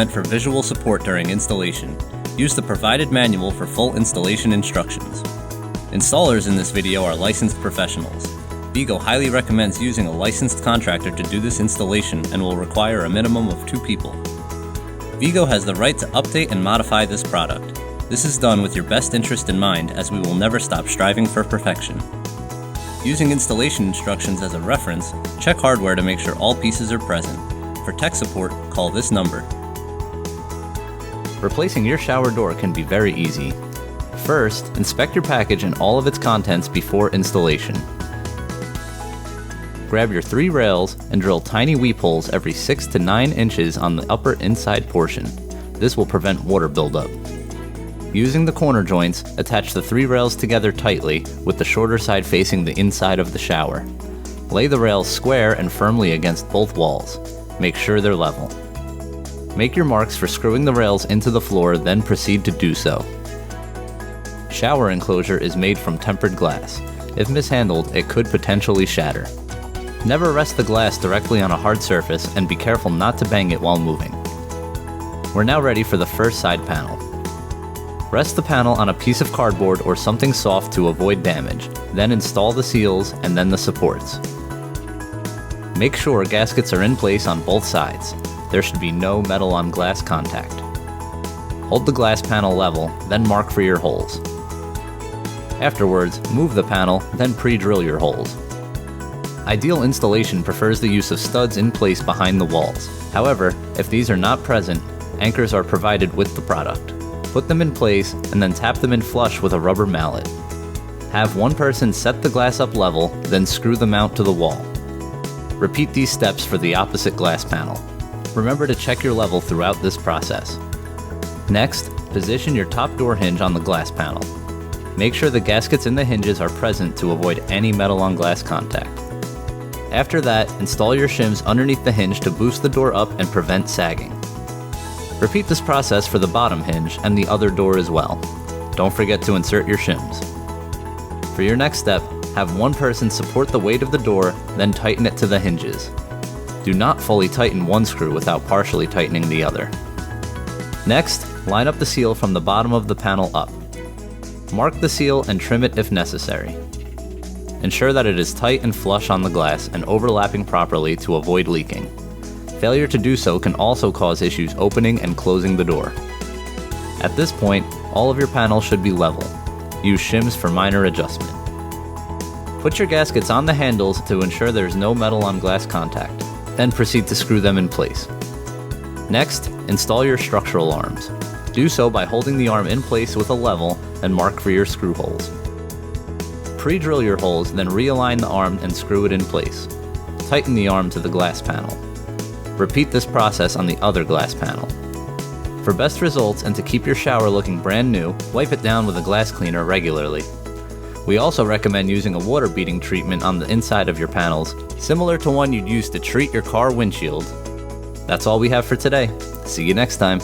meant for visual support during installation. Use the provided manual for full installation instructions. Installers in this video are licensed professionals. VIGO highly recommends using a licensed contractor to do this installation and will require a minimum of 2 people. VIGO has the right to update and modify this product. This is done with your best interest in mind, as we will never stop striving for perfection. Using installation instructions as a reference, check hardware to make sure all pieces are present. For tech support, call this number. Replacing your shower door can be very easy. First, inspect your package and all of its contents before installation. Grab your 3 rails and drill tiny weep holes every 6 to 9 inches on the upper inside portion. This will prevent water buildup. Using the corner joints, attach the 3 rails together tightly, with the shorter side facing the inside of the shower. Lay the rails square and firmly against both walls. Make sure they're level. Make your marks for screwing the rails into the floor, then proceed to do so. Shower enclosure is made from tempered glass. If mishandled, it could potentially shatter. Never rest the glass directly on a hard surface, and be careful not to bang it while moving. We're now ready for the first side panel. Rest the panel on a piece of cardboard or something soft to avoid damage, then install the seals and then the supports. Make sure gaskets are in place on both sides. There should be no metal on glass contact. Hold the glass panel level, then mark for your holes. Afterwards, move the panel, then pre-drill your holes. Ideal installation prefers the use of studs in place behind the walls. However, if these are not present, anchors are provided with the product. Put them in place and then tap them in flush with a rubber mallet. Have one person set the glass up level, then screw the mount to the wall. Repeat these steps for the opposite glass panel. Remember to check your level throughout this process. Next, position your top door hinge on the glass panel. Make sure the gaskets in the hinges are present to avoid any metal on glass contact. After that, install your shims underneath the hinge to boost the door up and prevent sagging. Repeat this process for the bottom hinge and the other door as well. Don't forget to insert your shims. For your next step, have one person support the weight of the door, then tighten it to the hinges. Do not fully tighten one screw without partially tightening the other. Next, line up the seal from the bottom of the panel up. Mark the seal and trim it if necessary. Ensure that it is tight and flush on the glass and overlapping properly to avoid leaking. Failure to do so can also cause issues opening and closing the door. At this point, all of your panels should be level. Use shims for minor adjustment. Put your gaskets on the handles to ensure there's no metal on glass contact. Then proceed to screw them in place. Next, install your structural arms. Do so by holding the arm in place with a level and mark for your screw holes. Pre-drill your holes, then realign the arm and screw it in place. Tighten the arm to the glass panel. Repeat this process on the other glass panel. For best results and to keep your shower looking brand new, wipe it down with a glass cleaner regularly. We also recommend using a water beading treatment on the inside of your panels, similar to one you'd use to treat your car windshield. That's all we have for today. See you next time.